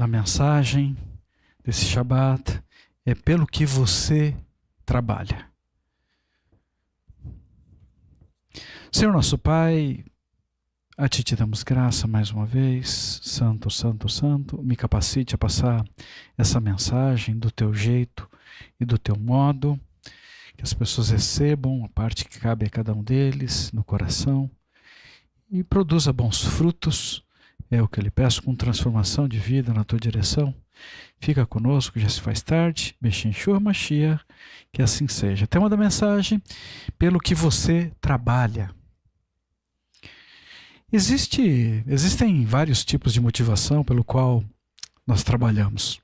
da mensagem desse Shabat é pelo que você trabalha. Senhor nosso Pai, a Ti te damos graça mais uma vez. Santo, Santo, Santo, me capacite a passar essa mensagem do Teu jeito e do Teu modo, que as pessoas recebam a parte que cabe a cada um deles no coração e produza bons frutos. É o que eu lhe peço, com transformação de vida na Tua direção. Fica conosco, já se faz tarde. Bechishur Mashiach, que assim seja. Tema da mensagem: pelo que você trabalha. Existem vários tipos de motivação pelo qual nós trabalhamos.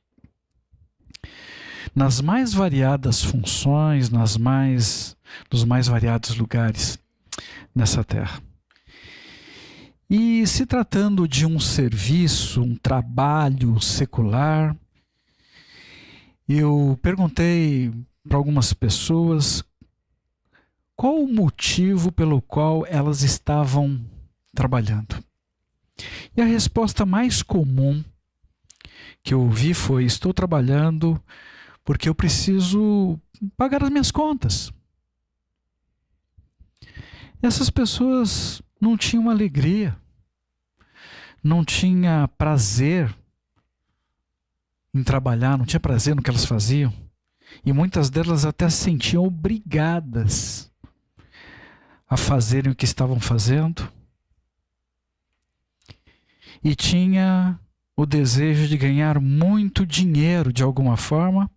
Nas mais variadas funções, nos mais variados lugares nessa terra. E se tratando de um serviço, um trabalho secular, eu perguntei para algumas pessoas qual o motivo pelo qual elas estavam trabalhando. E a resposta mais comum que eu ouvi foi: estou trabalhando porque eu preciso pagar as minhas contas. Essas pessoas não tinham alegria, não tinha prazer em trabalhar, não tinha prazer no que elas faziam. E muitas delas até se sentiam obrigadas a fazerem o que estavam fazendo. E tinha o desejo de ganhar muito dinheiro de alguma forma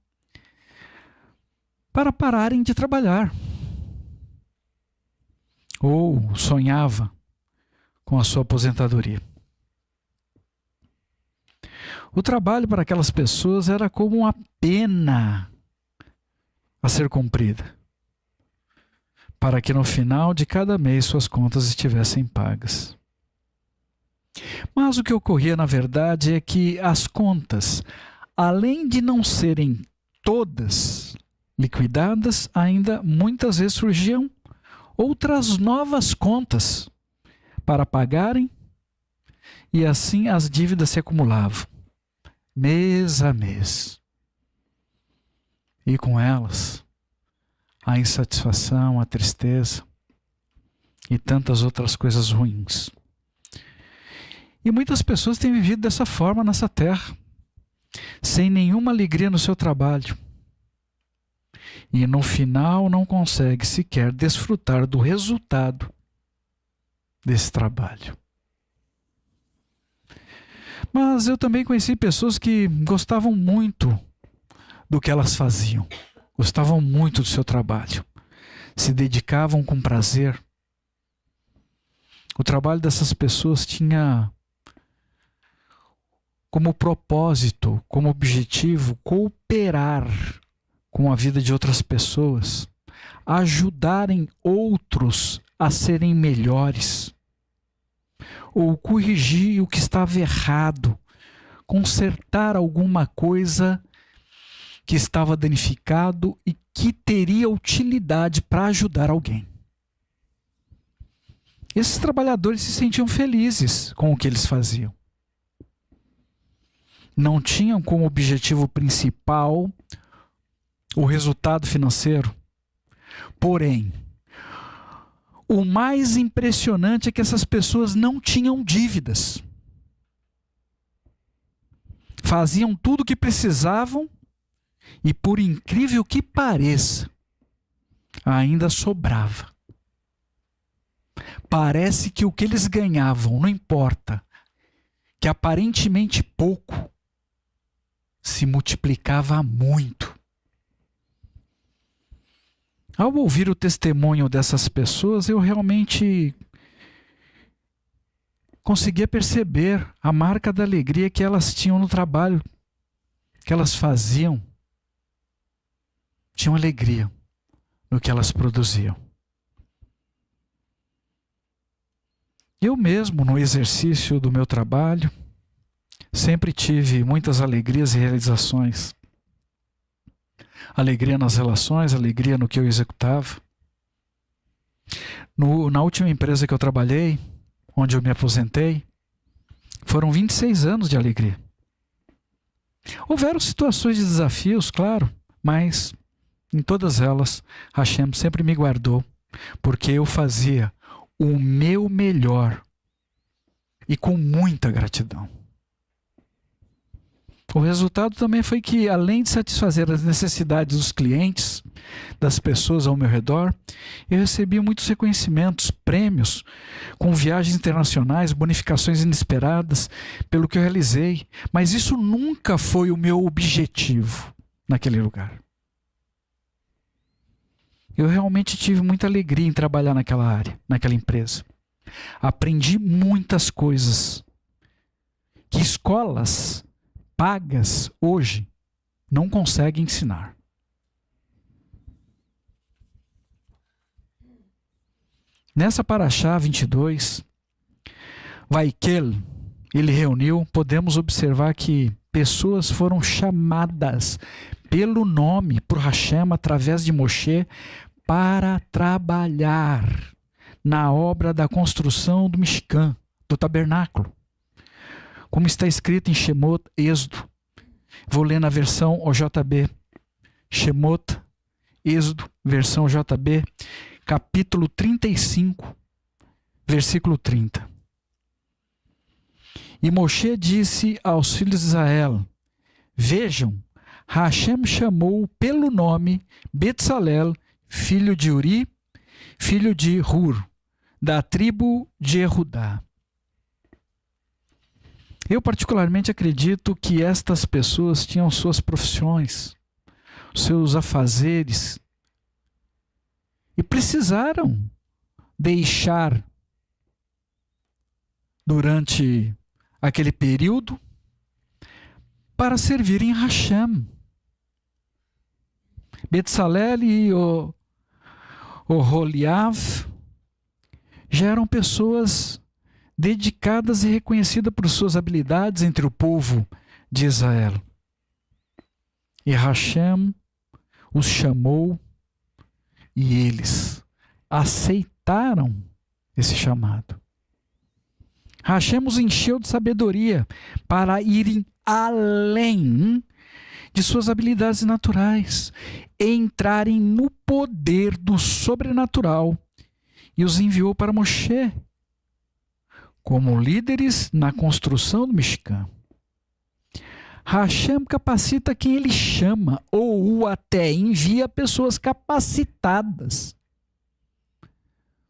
para pararem de trabalhar. Ou sonhava com a sua aposentadoria. O trabalho para aquelas pessoas era como uma pena a ser cumprida, para que no final de cada mês suas contas estivessem pagas. Mas o que ocorria, na verdade, é que as contas, além de não serem todas liquidadas, ainda muitas vezes surgiam outras novas contas para pagarem, e assim as dívidas se acumulavam, mês a mês. E com elas, a insatisfação, a tristeza e tantas outras coisas ruins. E muitas pessoas têm vivido dessa forma nessa terra, sem nenhuma alegria no seu trabalho. E no final não consegue sequer desfrutar do resultado desse trabalho. Mas eu também conheci pessoas que gostavam muito do que elas faziam, gostavam muito do seu trabalho, se dedicavam com prazer. O trabalho dessas pessoas tinha como propósito, como objetivo, cooperar com a vida de outras pessoas, ajudarem outros a serem melhores, ou corrigir o que estava errado, consertar alguma coisa que estava danificado e que teria utilidade para ajudar alguém. Esses trabalhadores se sentiam felizes com o que eles faziam. Não tinham como objetivo principal o resultado financeiro. Porém, o mais impressionante é que essas pessoas não tinham dívidas. Faziam tudo o que precisavam e, por incrível que pareça, ainda sobrava. Parece que o que eles ganhavam, não importa, que aparentemente pouco, se multiplicava muito. Ao ouvir o testemunho dessas pessoas, eu realmente conseguia perceber a marca da alegria que elas tinham no trabalho que elas faziam. Tinham alegria no que elas produziam. Eu mesmo, no exercício do meu trabalho, sempre tive muitas alegrias e realizações. Alegria nas relações, alegria no que eu executava. Na última empresa que eu trabalhei, onde eu me aposentei, foram 26 anos de alegria. Houveram situações de desafios, claro, mas em todas elas, Hashem sempre me guardou, porque eu fazia o meu melhor e com muita gratidão. O resultado também foi que, além de satisfazer as necessidades dos clientes, das pessoas ao meu redor, eu recebi muitos reconhecimentos, prêmios, com viagens internacionais, bonificações inesperadas pelo que eu realizei. Mas isso nunca foi o meu objetivo naquele lugar. Eu realmente tive muita alegria em trabalhar naquela área, naquela empresa. Aprendi muitas coisas que escolas pagas hoje não conseguem ensinar. Nessa Parashá 22, Vaikel, ele reuniu, podemos observar que pessoas foram chamadas pelo nome, por Hashem, através de Moshe, para trabalhar na obra da construção do Mishkan, do tabernáculo. Como está escrito em Shemot, Êxodo. Vou ler na versão OJB. Shemot, Êxodo, versão JB, capítulo 35, versículo 30. E Moshe disse aos filhos de Israel: vejam, Hashem chamou pelo nome Betsalel, filho de Uri, filho de Hur, da tribo de Erudá. Eu particularmente acredito que estas pessoas tinham suas profissões, seus afazeres, e precisaram deixar durante aquele período para servirem a Hashem. Betsalel e Oholiav já eram pessoas dedicadas e reconhecidas por suas habilidades entre o povo de Israel. E Hashem os chamou e eles aceitaram esse chamado. Hashem os encheu de sabedoria para irem além de suas habilidades naturais, entrarem no poder do sobrenatural, e os enviou para Moshe como líderes na construção do Mishkan. Hashem capacita quem ele chama, ou até envia pessoas capacitadas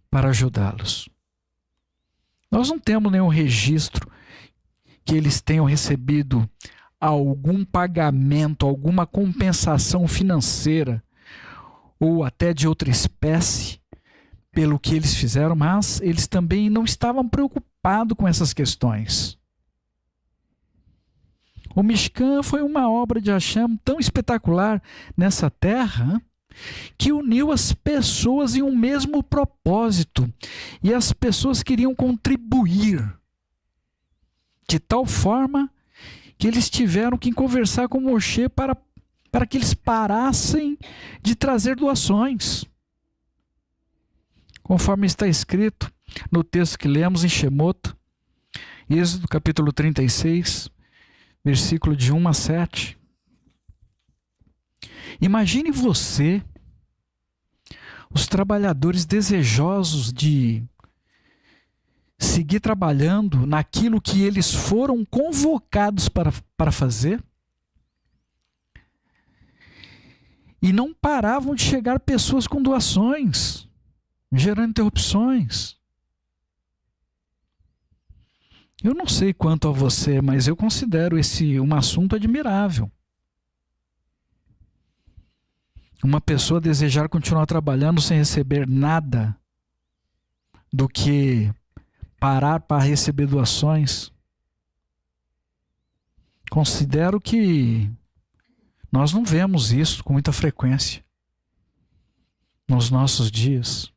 para ajudá-los. Nós não temos nenhum registro que eles tenham recebido algum pagamento, alguma compensação financeira ou até de outra espécie pelo que eles fizeram, mas eles também não estavam preocupados com essas questões. O Mishkan foi uma obra de Hashem tão espetacular nessa terra que uniu as pessoas em um mesmo propósito, e as pessoas queriam contribuir de tal forma que eles tiveram que conversar com Moshe para que eles parassem de trazer doações. Conforme está escrito no texto que lemos em Shemot, Êxodo capítulo 36, versículo de 1 a 7. Imagine você, os trabalhadores desejosos de seguir trabalhando naquilo que eles foram convocados para fazer, e não paravam de chegar pessoas com doações, gerando interrupções. Eu não sei quanto a você, mas eu considero esse um assunto admirável. Uma pessoa desejar continuar trabalhando sem receber nada do que parar para receber doações. Considero que nós não vemos isso com muita frequência nos nossos dias.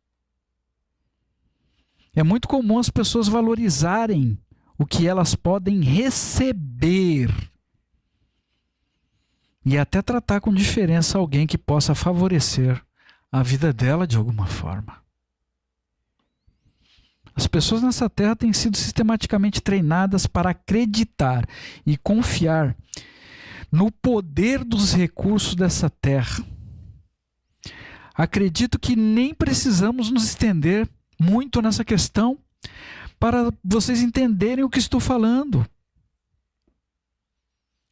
É muito comum as pessoas valorizarem o que elas podem receber e até tratar com diferença alguém que possa favorecer a vida dela de alguma forma. As pessoas nessa terra têm sido sistematicamente treinadas para acreditar e confiar no poder dos recursos dessa terra. Acredito que nem precisamos nos estender muito nessa questão para vocês entenderem o que estou falando.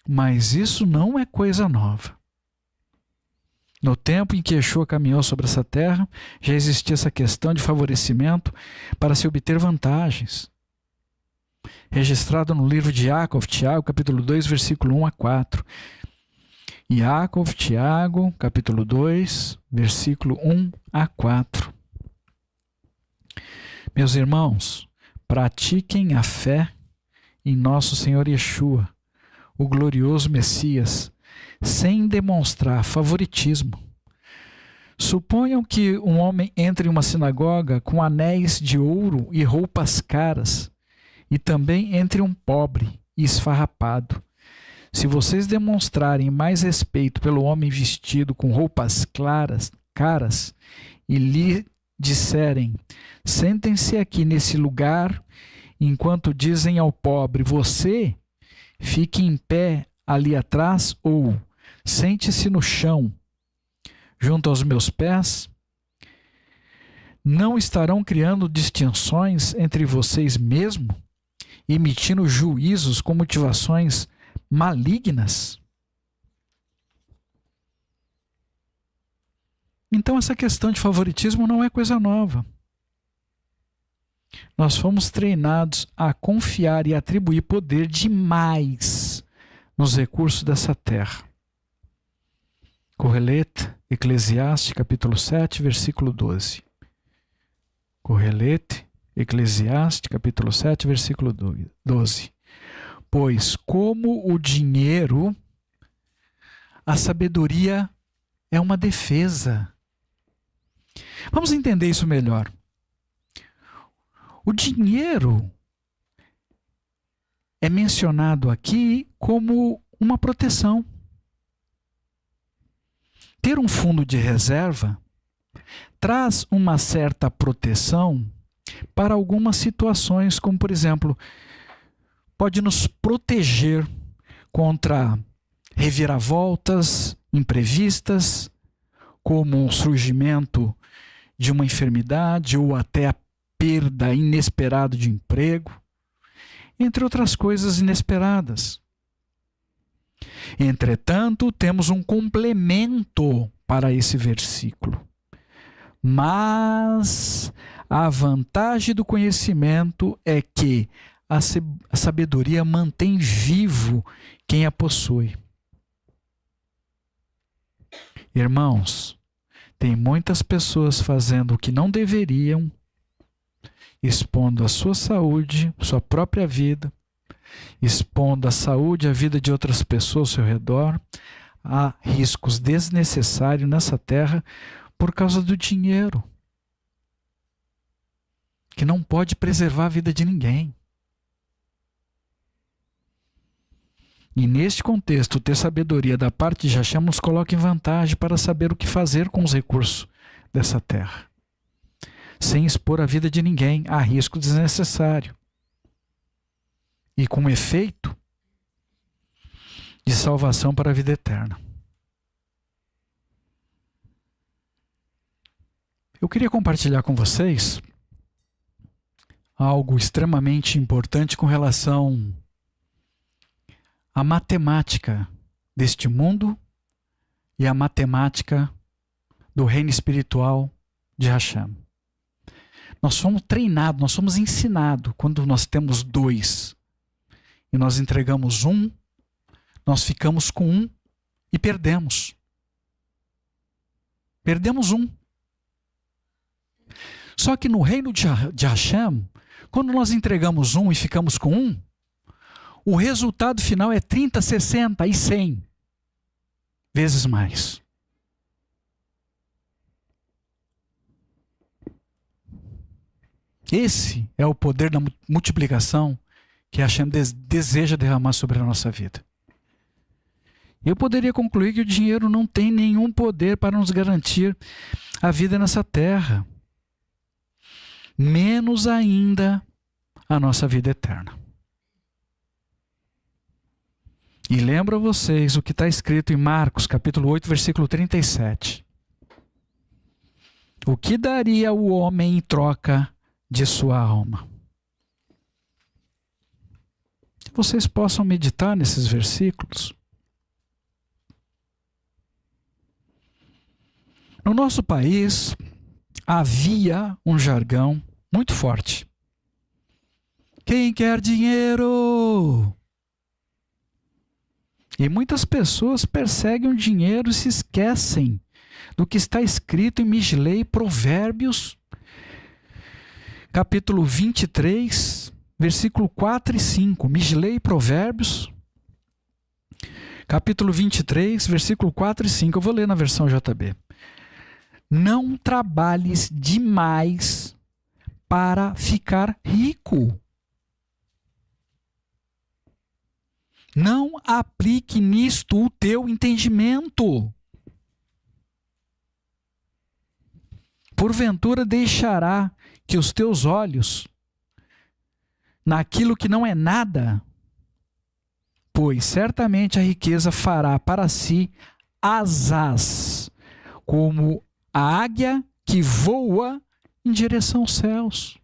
Mas isso não é coisa nova. No tempo em que Yeshua caminhou sobre essa terra, já existia essa questão de favorecimento para se obter vantagens. Registrado no livro de Yaakov, Tiago, capítulo 2, versículo 1 a 4. Yaakov, Tiago, capítulo 2, versículo 1 a 4. Meus irmãos, pratiquem a fé em nosso Senhor Yeshua, o glorioso Messias, sem demonstrar favoritismo. Suponham que um homem entre em uma sinagoga com anéis de ouro e roupas caras, e também entre um pobre e esfarrapado. Se vocês demonstrarem mais respeito pelo homem vestido com roupas caras, e lhe disserem, sentem-se aqui nesse lugar, enquanto dizem ao pobre, você fique em pé ali atrás, ou sente-se no chão, junto aos meus pés, não estarão criando distinções entre vocês mesmos, emitindo juízos com motivações malignas? Então essa questão de favoritismo não é coisa nova. Nós fomos treinados a confiar e atribuir poder demais nos recursos dessa terra. Correlete, Eclesiastes, capítulo 7, versículo 12. Correlete, Eclesiastes, capítulo 7, versículo 12. Pois como o dinheiro, a sabedoria é uma defesa. Vamos entender isso melhor. O dinheiro é mencionado aqui como uma proteção. Ter um fundo de reserva traz uma certa proteção para algumas situações, como por exemplo, pode nos proteger contra reviravoltas imprevistas, como o surgimento de uma enfermidade ou até a perda inesperada de emprego, entre outras coisas inesperadas. Entretanto, temos um complemento para esse versículo. Mas a vantagem do conhecimento é que a sabedoria mantém vivo quem a possui. Irmãos, tem muitas pessoas fazendo o que não deveriam, expondo a sua saúde, sua própria vida, expondo a saúde e a vida de outras pessoas ao seu redor a riscos desnecessários nessa terra por causa do dinheiro, que não pode preservar a vida de ninguém. E neste contexto, ter sabedoria da parte de Hashem nos coloca em vantagem para saber o que fazer com os recursos dessa terra, sem expor a vida de ninguém a risco desnecessário. E com efeito de salvação para a vida eterna. Eu queria compartilhar com vocês algo extremamente importante com relação à matemática deste mundo e à matemática do reino espiritual de Hashem. Nós somos treinados, nós somos ensinados quando nós temos dois e nós entregamos um, nós ficamos com um e perdemos. Perdemos um. Só que no reino de Hashem, quando nós entregamos um e ficamos com um, o resultado final é 30, 60 e 100 vezes mais. Esse é o poder da multiplicação que Hashem deseja derramar sobre a nossa vida. Eu poderia concluir que o dinheiro não tem nenhum poder para nos garantir a vida nessa terra, menos ainda a nossa vida eterna. E lembro a vocês o que está escrito em Marcos, capítulo 8, versículo 37. O que daria o homem em troca de sua alma? Que vocês possam meditar nesses versículos. No nosso país, havia um jargão muito forte. Quem quer dinheiro? E muitas pessoas perseguem o dinheiro e se esquecem do que está escrito em Mislei, Provérbios, capítulo 23, versículo 4 e 5. Mislei, Provérbios, capítulo 23, versículo 4 e 5. Eu vou ler na versão JB. Não trabalhes demais para ficar rico. Não aplique nisto o teu entendimento. Porventura deixará que os teus olhos naquilo que não é nada, pois certamente a riqueza fará para si asas, como a águia que voa em direção aos céus.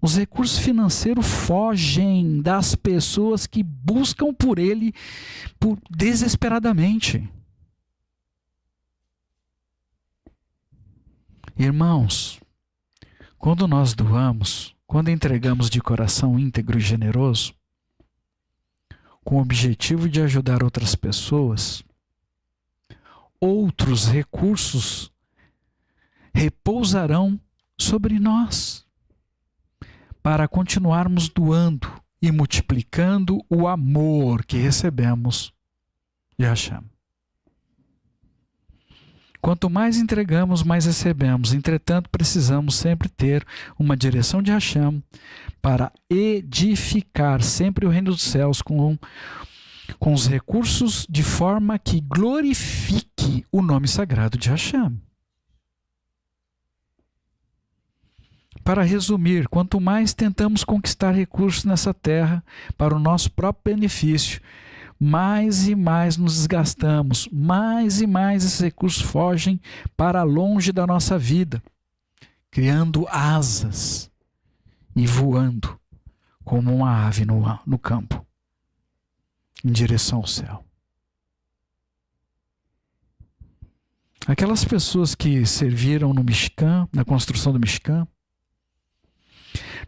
Os recursos financeiros fogem das pessoas que buscam por ele desesperadamente. Irmãos, quando nós doamos, quando entregamos de coração íntegro e generoso, com o objetivo de ajudar outras pessoas, outros recursos repousarão sobre nós, para continuarmos doando e multiplicando o amor que recebemos de Hashem. Quanto mais entregamos, mais recebemos. Entretanto, precisamos sempre ter uma direção de Hashem para edificar sempre o reino dos céus com os recursos de forma que glorifique o nome sagrado de Hashem. Para resumir, quanto mais tentamos conquistar recursos nessa terra para o nosso próprio benefício, mais e mais nos desgastamos, mais e mais esses recursos fogem para longe da nossa vida, criando asas e voando como uma ave no campo, em direção ao céu. Aquelas pessoas que serviram no Mishkan, na construção do Mishkan,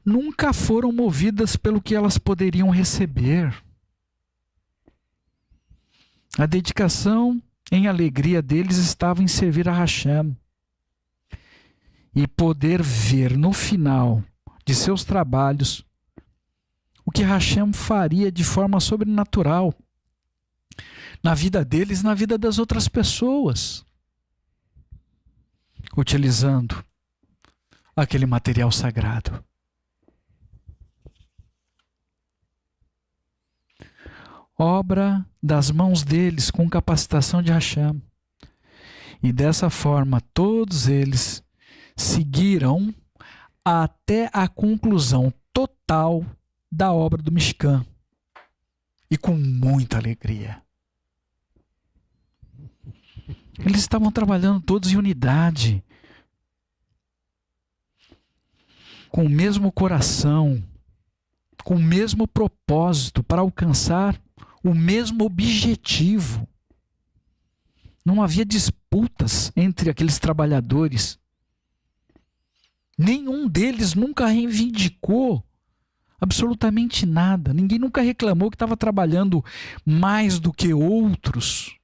nunca foram movidas pelo que elas poderiam receber. A dedicação em alegria deles estava em servir a Hashem e poder ver no final de seus trabalhos o que Hashem faria de forma sobrenatural na vida deles e na vida das outras pessoas, utilizando aquele material sagrado. Obra das mãos deles com capacitação de Hashem. E dessa forma todos eles seguiram até a conclusão total da obra do Mishkan. E com muita alegria. Eles estavam trabalhando todos em unidade, com o mesmo coração, com o mesmo propósito para alcançar o mesmo objetivo. Não havia disputas entre aqueles trabalhadores. Nenhum deles nunca reivindicou absolutamente nada. Ninguém nunca reclamou que estava trabalhando mais do que outros.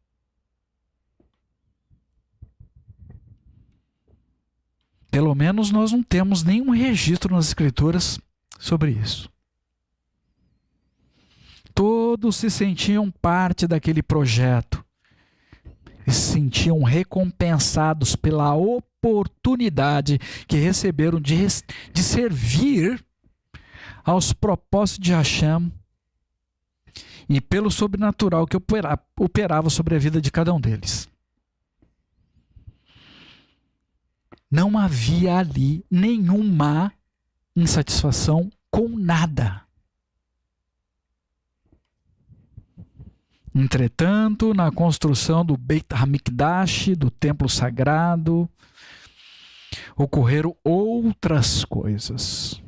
Pelo menos nós não temos nenhum registro nas Escrituras sobre isso. Todos se sentiam parte daquele projeto. E se sentiam recompensados pela oportunidade que receberam de servir aos propósitos de Hashem e pelo sobrenatural que operava sobre a vida de cada um deles. Não havia ali nenhuma insatisfação com nada. Entretanto, na construção do Beit HaMikdash, do templo sagrado, ocorreram outras coisas.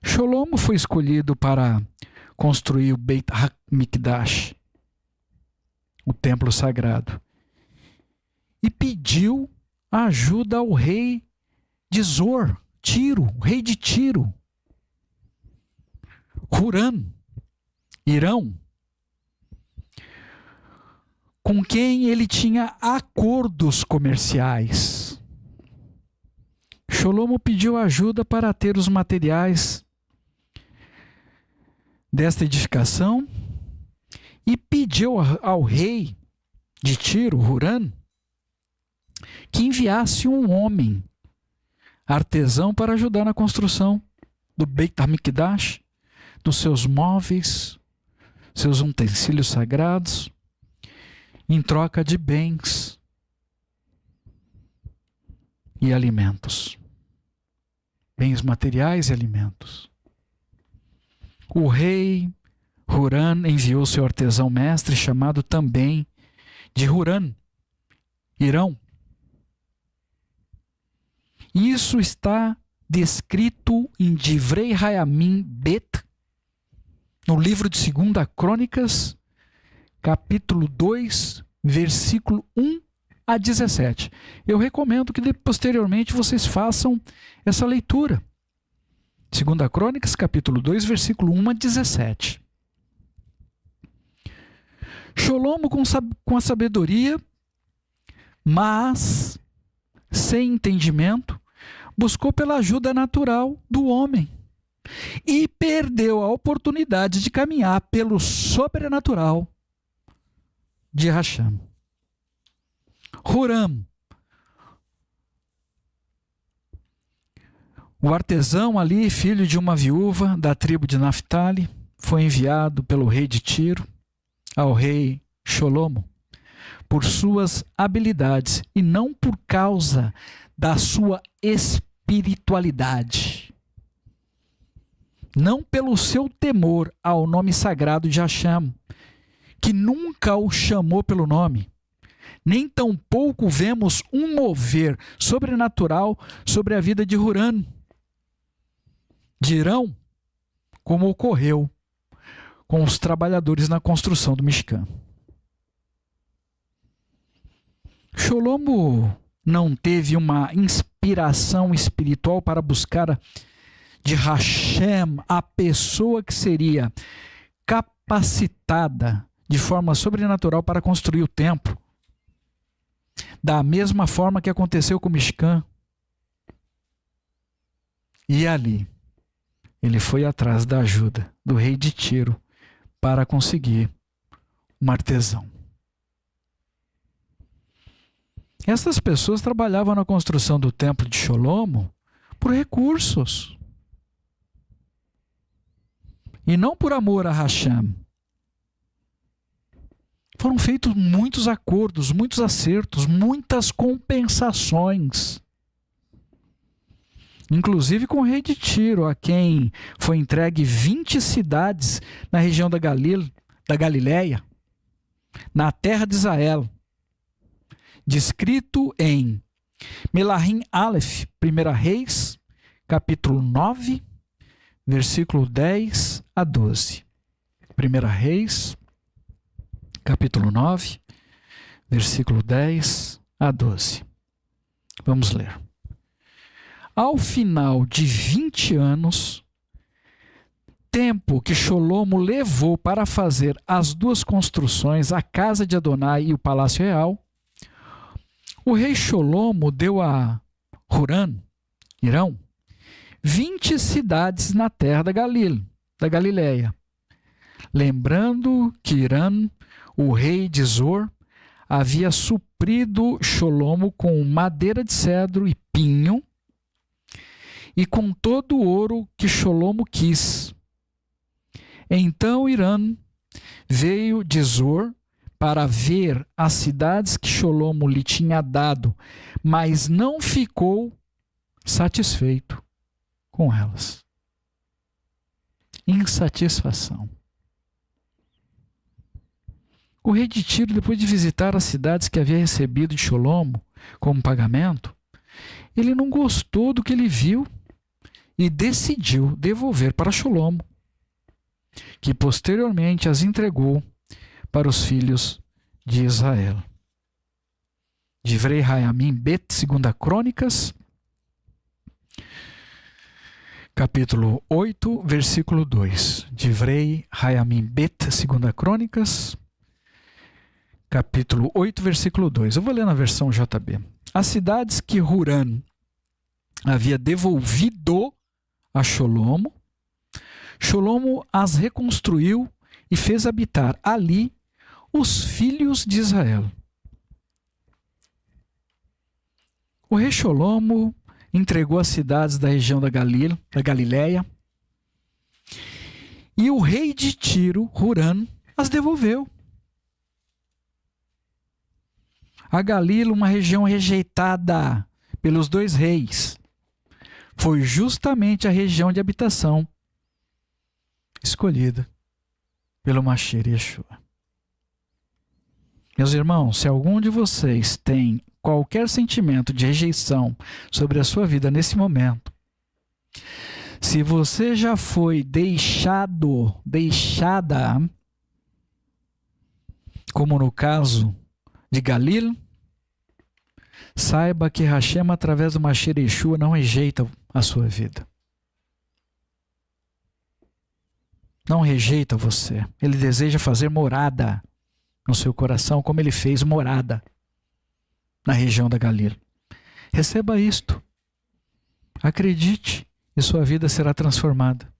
Shlomo foi escolhido para construir o Beit HaMikdash, o templo sagrado, e pediu ajuda ao rei de Zor, Tiro, rei de Tiro, Huram, Irão, com quem ele tinha acordos comerciais. Shlomo pediu ajuda para ter os materiais desta edificação e pediu ao rei de Tiro, Huram, que enviasse um homem artesão para ajudar na construção do Beit HaMikdash, dos seus móveis, seus utensílios sagrados, em troca de bens e alimentos. Bens materiais e alimentos. O rei Huram enviou seu artesão mestre, chamado também de Huram, Irão. Isso está descrito em Divrei Hayamim Bet, no livro de 2 Crônicas, capítulo 2, versículo 1 a 17. Eu recomendo que posteriormente vocês façam essa leitura. 2 Crônicas, capítulo 2, versículo 1 a 17. Shlomo, com a sabedoria, mas sem entendimento, buscou pela ajuda natural do homem e perdeu a oportunidade de caminhar pelo sobrenatural de Hashem. Huram, o artesão ali, filho de uma viúva da tribo de Naphtali, foi enviado pelo rei de Tiro ao rei Shlomo por suas habilidades e não por causa da sua espiritualidade. Não pelo seu temor ao nome sagrado de Hashem, que nunca o chamou pelo nome. Nem tampouco vemos um mover sobrenatural sobre a vida de Huram, de Irão, como ocorreu com os trabalhadores na construção do Mishkan. Shlomo não teve uma inspiração espiritual para buscar de Hashem a pessoa que seria capacitada de forma sobrenatural para construir o templo, da mesma forma que aconteceu com o Mishkan. E ali, ele foi atrás da ajuda do rei de Tiro para conseguir um artesão. Essas pessoas trabalhavam na construção do templo de Shlomo por recursos e não por amor a Hashem. Foram feitos muitos acordos, muitos acertos, muitas compensações. Inclusive com o rei de Tiro, a quem foi entregue 20 cidades na região da Galileia, na terra de Israel. Descrito em Melahim Aleph, 1 Reis, capítulo 9, versículo 10 a 12. 1 Reis, capítulo 9, versículo 10 a 12. Vamos ler. Ao final de 20 anos, tempo que Shlomo levou para fazer as duas construções, a casa de Adonai e o palácio real, o rei Shlomo deu a Huram, Irão, 20 cidades na terra da Galileia. Lembrando que Irão, o rei de Zor, havia suprido Shlomo com madeira de cedro e pinho e com todo o ouro que Shlomo quis. Então Irão veio de Zor para ver as cidades que Shlomo lhe tinha dado, mas não ficou satisfeito com elas. Insatisfação. O rei de Tiro, depois de visitar as cidades que havia recebido de Sholomo como pagamento, ele não gostou do que ele viu e decidiu devolver para Sholomo, que posteriormente as entregou para os filhos de Israel. Divrei Hayamim Bet, 2 Crônicas, capítulo 8, versículo 2. Divrei Hayamim Bet, 2 Crônicas, capítulo 8, versículo 2. Eu vou ler na versão JB. As cidades que Huram havia devolvido a Sholomo, Sholomo as reconstruiu e fez habitar ali os filhos de Israel. O rei Sholomo entregou as cidades da região da Galileia, e o rei de Tiro, Huram, as devolveu. A Galila, uma região rejeitada pelos dois reis, foi justamente a região de habitação escolhida pelo Mashiach Yeshua. Meus irmãos, se algum de vocês tem qualquer sentimento de rejeição sobre a sua vida nesse momento, se você já foi deixada, como no caso de Galil, saiba que Hashem, através do Mashiach Yeshua, não rejeita a sua vida. Não rejeita você. Ele deseja fazer morada no seu coração, como ele fez morada na região da Galila. Receba isto. Acredite e sua vida será transformada.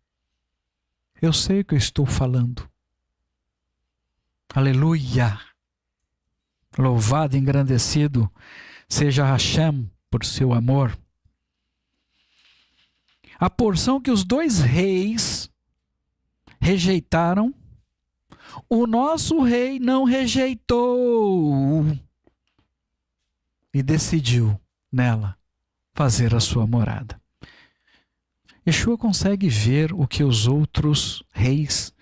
Eu sei o que eu estou falando. Aleluia! Louvado e engrandecido seja Hashem por seu amor. A porção que os dois reis rejeitaram, o nosso rei não rejeitou e decidiu nela fazer a sua morada. Yeshua consegue ver o que os outros reis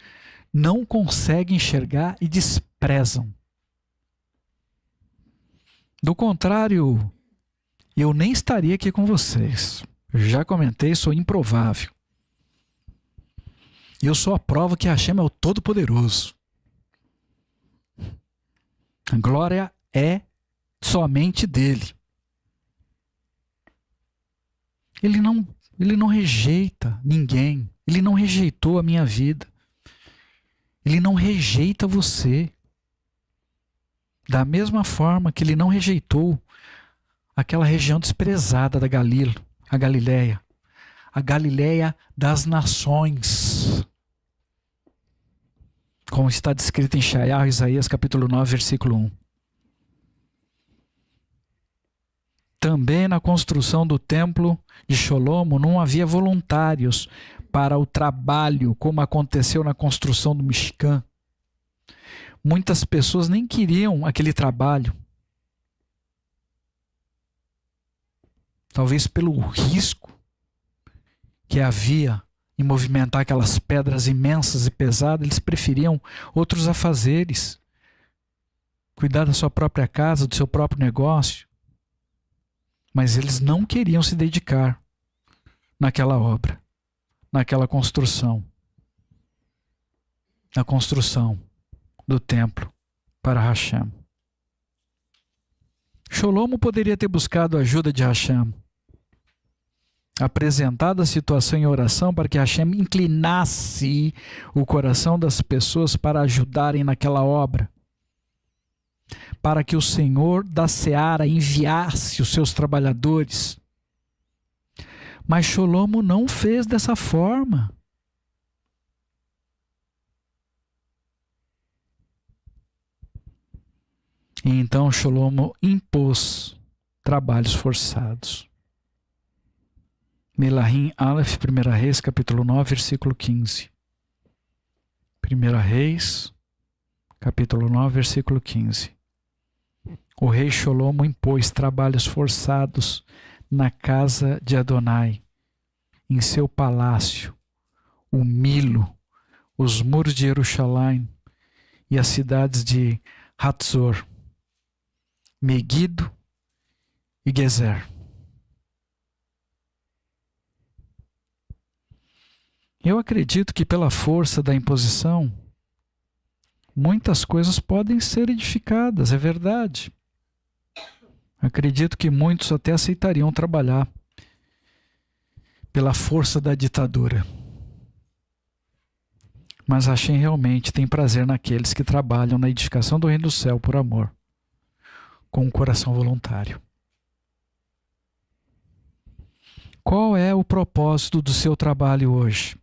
não conseguem enxergar e desprezam. Do contrário, eu nem estaria aqui com vocês. Eu já comentei, sou improvável. E eu sou a prova que Hashem é o Todo-Poderoso. A glória é somente dele. Ele não rejeita ninguém. Ele não rejeitou a minha vida. Ele não rejeita você. Da mesma forma que ele não rejeitou aquela região desprezada da Galileia. A Galileia das nações. Como está descrito em Shayahu, Isaías capítulo 9, versículo 1. Também na construção do templo de Sholomo não havia voluntários para o trabalho, como aconteceu na construção do Mishkan. Muitas pessoas nem queriam aquele trabalho. Talvez pelo risco que havia em movimentar aquelas pedras imensas e pesadas, eles preferiam outros afazeres. Cuidar da sua própria casa, do seu próprio negócio. Mas eles não queriam se dedicar naquela obra, naquela construção. Na construção do templo para Hashem. Sholomo poderia ter buscado a ajuda de Hashem, apresentado a situação em oração para que Hashem inclinasse o coração das pessoas para ajudarem naquela obra, para que o Senhor da Seara enviasse os seus trabalhadores. Mas Sholomo não fez dessa forma. E então Sholomo impôs trabalhos forçados. Melahim Aleph, 1 Reis, capítulo 9, versículo 15. 1 Reis, capítulo 9, versículo 15. O rei Sholomo impôs trabalhos forçados na casa de Adonai, em seu palácio, o Milo, os muros de Jerusalém e as cidades de Hatzor, Megido e Gezer. Eu acredito que pela força da imposição, muitas coisas podem ser edificadas, é verdade. Acredito que muitos até aceitariam trabalhar pela força da ditadura. Mas Hashem realmente tem prazer naqueles que trabalham na edificação do reino do céu por amor, com um coração voluntário. Qual é o propósito do seu trabalho hoje?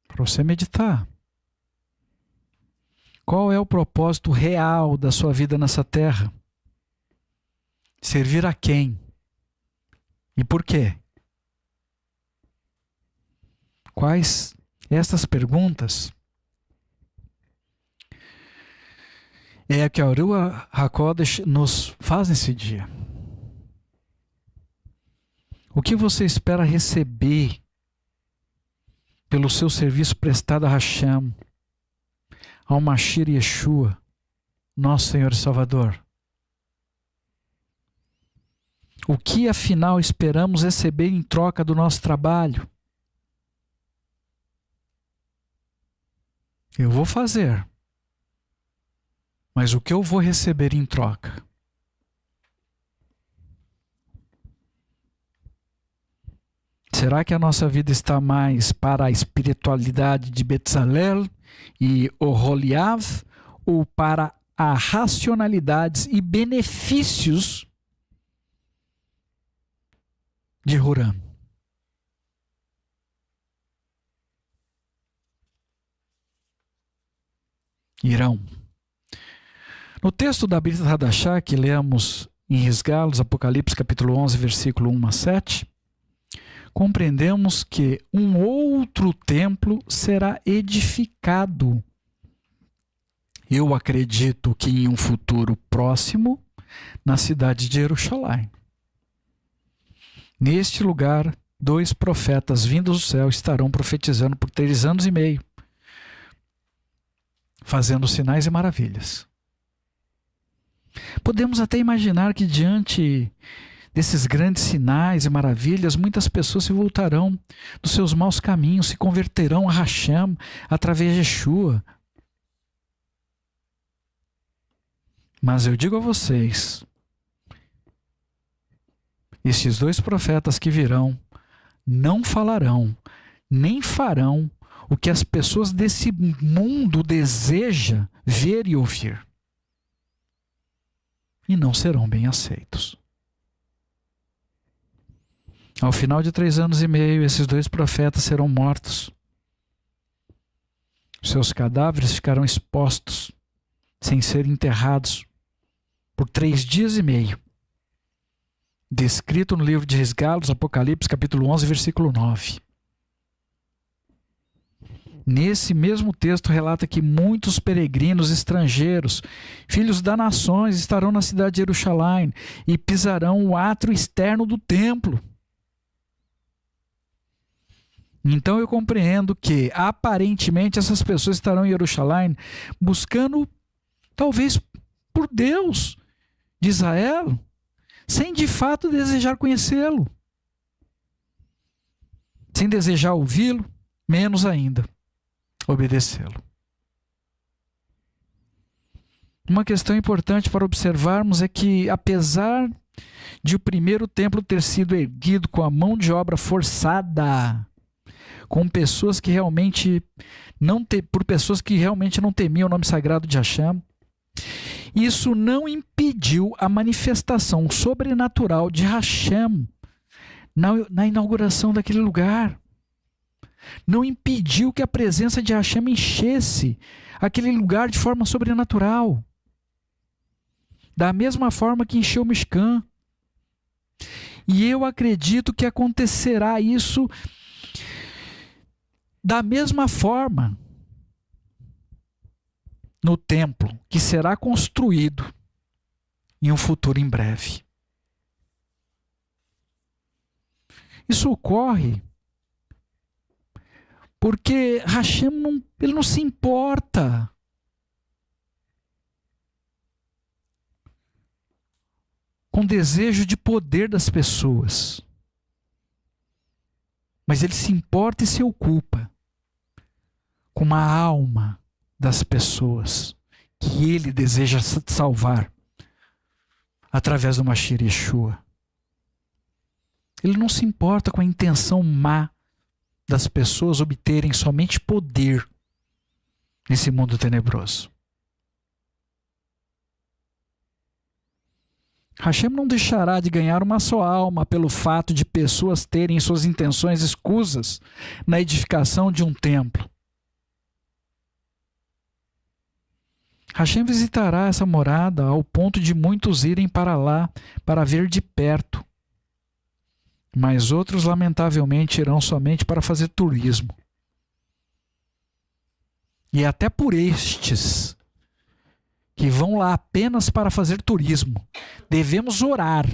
Para você meditar. Qual é o propósito real da sua vida nessa terra? Servir a quem? E por quê? Quais estas perguntas é que a Ruach HaKodesh nos faz nesse dia. O que você espera receber pelo seu serviço prestado a Hashem, ao Mashiach Yeshua, nosso Senhor e Salvador? O que afinal esperamos receber em troca do nosso trabalho? Eu vou fazer, mas o que eu vou receber em troca? Será que a nossa vida está mais para a espiritualidade de Betzalel e Oholiav ou para a racionalidades e benefícios de Huram? Irão. No texto da Brit Hadashah que lemos em Resgalos, Apocalipse capítulo 11, versículo 1 a 7, compreendemos que um outro templo será edificado. Eu acredito que em um futuro próximo, na cidade de Jerusalém. Neste lugar, 2 profetas vindos do céu estarão profetizando por 3 anos e meio, fazendo sinais e maravilhas. Podemos até imaginar que diante desses grandes sinais e maravilhas, muitas pessoas se voltarão dos seus maus caminhos, se converterão a Hashem através de Yeshua. Mas eu digo a vocês, estes 2 profetas que virão não falarão, nem farão o que as pessoas desse mundo desejam ver e ouvir. E não serão bem aceitos. Ao final de 3 anos e meio, esses 2 profetas serão mortos. Seus cadáveres ficarão expostos, sem serem enterrados, por 3 dias e meio. Descrito no livro de Resgalos, Apocalipse, capítulo 11, versículo 9. Nesse mesmo texto relata que muitos peregrinos estrangeiros, filhos das nações, estarão na cidade de Jerusalém e pisarão o átrio externo do templo. Então eu compreendo que, aparentemente, essas pessoas estarão em Jerusalém buscando, talvez, por Deus de Israel, sem de fato desejar conhecê-lo, sem desejar ouvi-lo, menos ainda obedecê-lo. Uma questão importante para observarmos é que, apesar de o primeiro templo ter sido erguido com a mão de obra forçada, com pessoas que realmente por pessoas que realmente não temiam o nome sagrado de Hashem, isso não impediu a manifestação sobrenatural de Hashem na inauguração daquele lugar. Não impediu que a presença de Hashem enchesse aquele lugar de forma sobrenatural. Da mesma forma que encheu o Mishkan. E eu acredito que acontecerá isso da mesma forma no templo que será construído em um futuro em breve. Isso ocorre porque Hashem ele não se importa com desejo de poder das pessoas. Mas ele se importa e se ocupa com a alma das pessoas que ele deseja salvar através do Mashiach Yeshua. Ele não se importa com a intenção má das pessoas obterem somente poder nesse mundo tenebroso. Hashem não deixará de ganhar uma só alma pelo fato de pessoas terem suas intenções escusas na edificação de um templo. Hashem visitará essa morada ao ponto de muitos irem para lá para ver de perto, mas outros lamentavelmente irão somente para fazer turismo. E até por estes que vão lá apenas para fazer turismo, devemos orar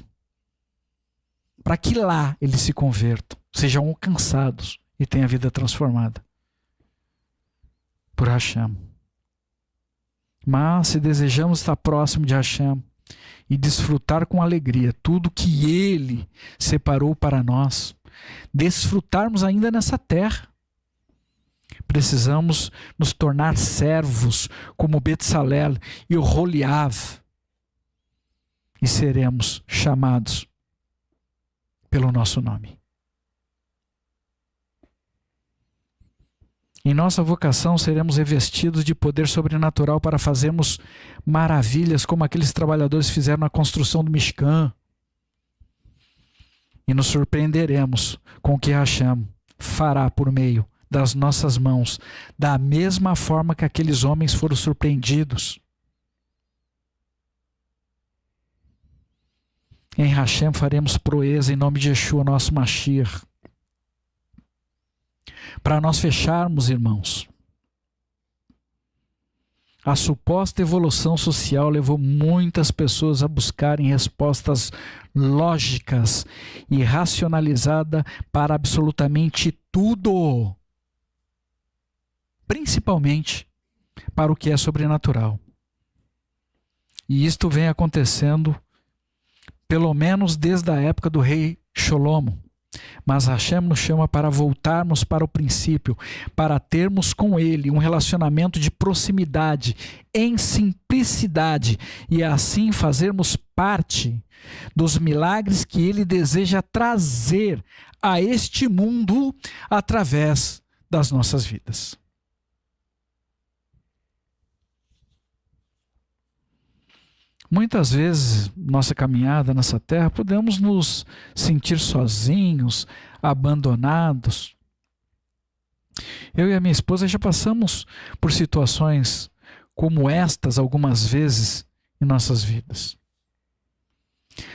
para que lá eles se convertam, sejam alcançados e tenham a vida transformada por Hashem. Mas se desejamos estar próximo de Hashem e desfrutar com alegria tudo que Ele separou para nós, desfrutarmos ainda nessa terra, precisamos nos tornar servos como Betsalel e o Roliav e seremos chamados pelo nosso nome. Em nossa vocação seremos revestidos de poder sobrenatural para fazermos maravilhas como aqueles trabalhadores fizeram na construção do Mishkan. E nos surpreenderemos com o que Hashem fará por meio das nossas mãos, da mesma forma que aqueles homens foram surpreendidos. Em Hashem faremos proeza em nome de Yeshua, nosso Mashiach. Para nós fecharmos, irmãos, a suposta evolução social levou muitas pessoas a buscarem respostas lógicas e racionalizadas para absolutamente tudo, principalmente para o que é sobrenatural. E isto vem acontecendo pelo menos desde a época do rei Sholomo. Mas Hashem nos chama para voltarmos para o princípio, para termos com Ele um relacionamento de proximidade, em simplicidade, e assim fazermos parte dos milagres que Ele deseja trazer a este mundo através das nossas vidas. Muitas vezes, nossa caminhada nessa terra, podemos nos sentir sozinhos, abandonados. Eu e a minha esposa já passamos por situações como estas algumas vezes em nossas vidas.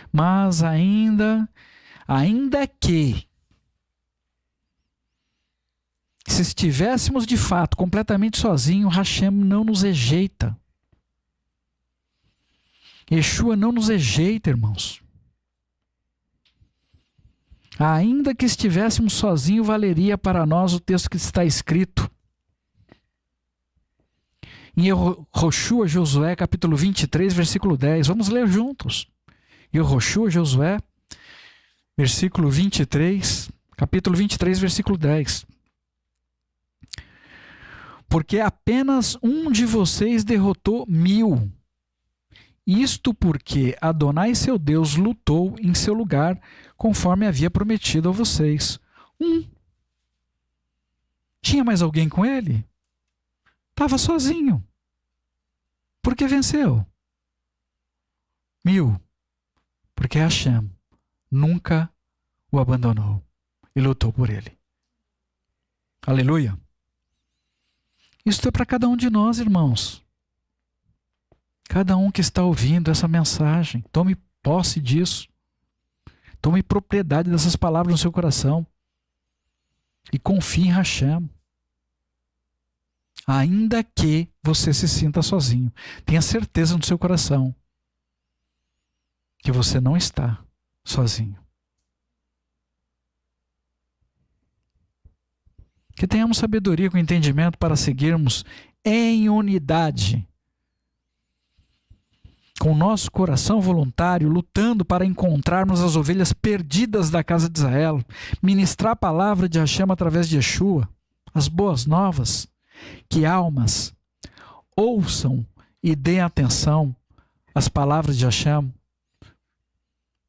Mas ainda que, se estivéssemos de fato completamente sozinhos, Hashem não nos rejeita. Yeshua não nos rejeita, irmãos. Ainda que estivéssemos sozinhos, valeria para nós o texto que está escrito em Yehoshua, Josué, capítulo 23, versículo 10. Vamos ler juntos. Yehoshua, Josué, versículo 23, capítulo 23, versículo 10. Porque apenas um de vocês derrotou 1000. Isto porque Adonai, seu Deus, lutou em seu lugar, conforme havia prometido a vocês. Tinha mais alguém com ele? Estava sozinho. Por que venceu? 1000. Porque Hashem nunca o abandonou e lutou por ele. Aleluia. Isto é para cada um de nós, irmãos. Cada um que está ouvindo essa mensagem, tome posse disso. Tome propriedade dessas palavras no seu coração. E confie em Hashem. Ainda que você se sinta sozinho, tenha certeza no seu coração que você não está sozinho. Que tenhamos sabedoria com entendimento para seguirmos em unidade com o nosso coração voluntário, lutando para encontrarmos as ovelhas perdidas da casa de Israel, ministrar a palavra de Hashem através de Yeshua, as boas novas, que almas ouçam e deem atenção às palavras de Hashem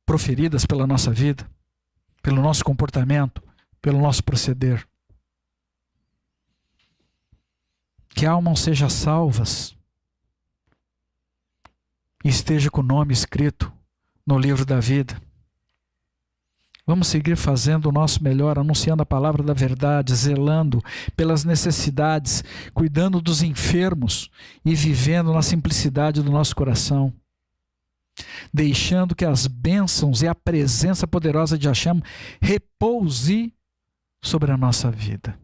proferidas pela nossa vida, pelo nosso comportamento, pelo nosso proceder. Que almas sejam salvas e esteja com o nome escrito no livro da vida. Vamos seguir fazendo o nosso melhor, anunciando a palavra da verdade, zelando pelas necessidades, cuidando dos enfermos e vivendo na simplicidade do nosso coração, deixando que as bênçãos e a presença poderosa de Hashem repouse sobre a nossa vida.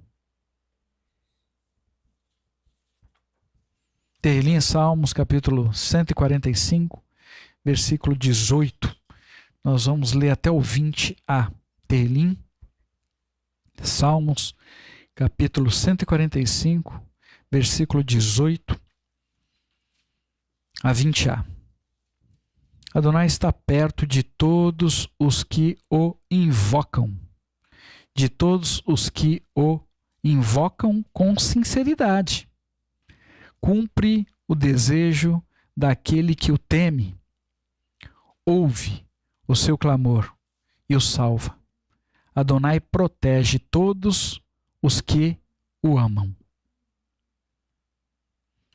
Tehilim, Salmos, capítulo 145, versículo 18. Nós vamos ler até o 20a. Tehilim, Salmos, capítulo 145, versículo 18 a 20a. Adonai está perto de todos os que o invocam, de todos os que o invocam com sinceridade. Cumpre o desejo daquele que o teme. Ouve o seu clamor e o salva. Adonai protege todos os que o amam.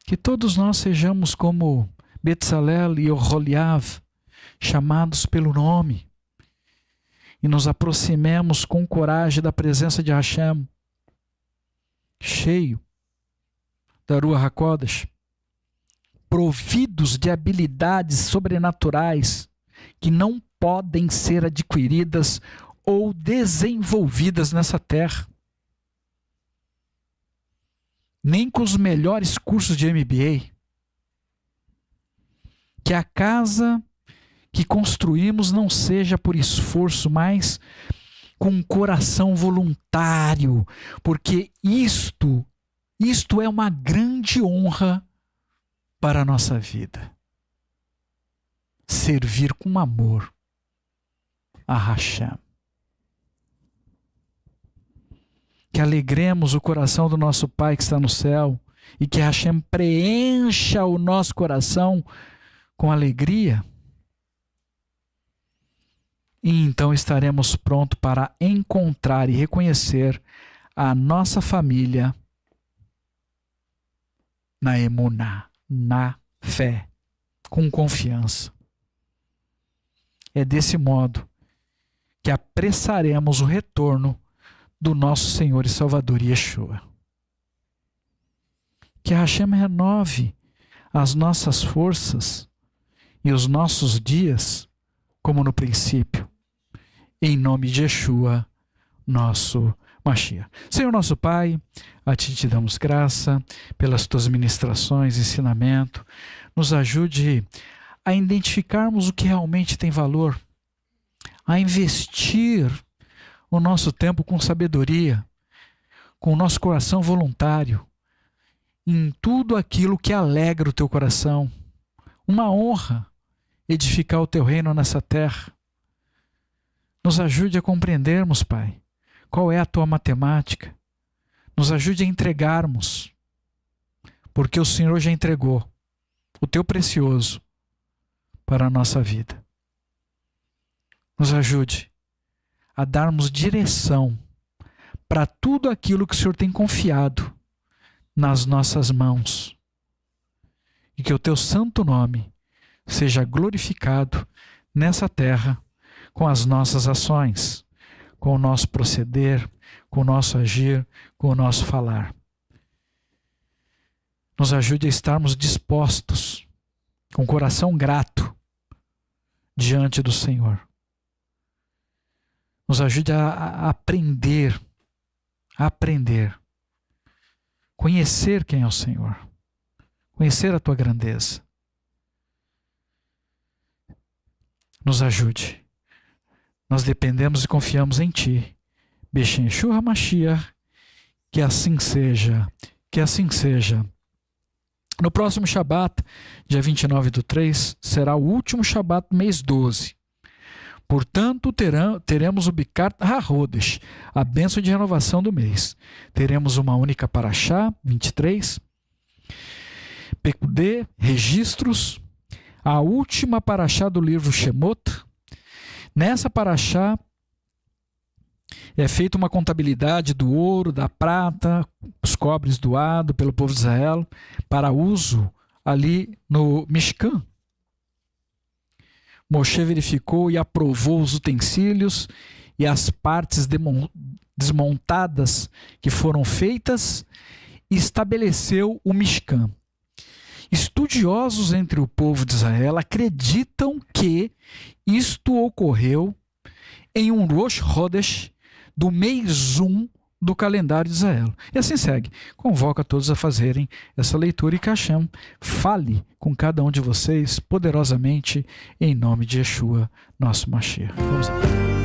Que todos nós sejamos como Betzalel e Oholiav, chamados pelo nome, e nos aproximemos com coragem da presença de Hashem, cheio da Ruach HaKodesh, providos de habilidades sobrenaturais que não podem ser adquiridas ou desenvolvidas nessa terra. Nem com os melhores cursos de MBA. Que a casa que construímos não seja por esforço, mas com um coração voluntário, porque isto é uma grande honra para a nossa vida. Servir com amor a Hashem. Que alegremos o coração do nosso Pai que está no céu e que Hashem preencha o nosso coração com alegria. E então estaremos prontos para encontrar e reconhecer a nossa família na emuná, na fé, com confiança. É desse modo que apressaremos o retorno do nosso Senhor e Salvador Yeshua. Que Hashem renove as nossas forças e os nossos dias como no princípio, em nome de Yeshua, nosso Mashiach. Senhor nosso Pai, a Ti te damos graça pelas Tuas ministrações, ensinamento. Nos ajude a identificarmos o que realmente tem valor, a investir o nosso tempo com sabedoria, com o nosso coração voluntário, em tudo aquilo que alegra o Teu coração. Uma honra edificar o Teu reino nessa terra. Nos ajude a compreendermos, Pai, qual é a Tua matemática. Nos ajude a entregarmos, porque o Senhor já entregou o Teu precioso para a nossa vida. Nos ajude a darmos direção para tudo aquilo que o Senhor tem confiado nas nossas mãos. E que o Teu santo nome seja glorificado nessa terra com as nossas ações, com o nosso proceder, com o nosso agir, com o nosso falar. Nos ajude a estarmos dispostos, com o coração grato, diante do Senhor. Nos ajude a aprender, conhecer quem é o Senhor, conhecer a Tua grandeza. Nos ajude. Nós dependemos e confiamos em Ti. Beshem Yeshua Mashiach, que assim seja, que assim seja. No próximo Shabat, dia 29/3, será o último Shabat do mês 12. Portanto, teremos o Bikat HaHodesh, a bênção de renovação do mês. Teremos uma única Parashá, 23. Pekudê, registros. A última Parashá do livro Shemot. Nessa Parashá é feita uma contabilidade do ouro, da prata, os cobres doados pelo povo de Israel para uso ali no Mishkan. Moshe verificou e aprovou os utensílios e as partes desmontadas que foram feitas e estabeleceu o Mishkan. Estudiosos entre o povo de Israel acreditam que isto ocorreu em um Rosh Chodesh do mês 1 do calendário de Israel. E assim segue. Convoco a todos a fazerem essa leitura e que Hashem fale com cada um de vocês poderosamente em nome de Yeshua, nosso Mashiach. Vamos lá.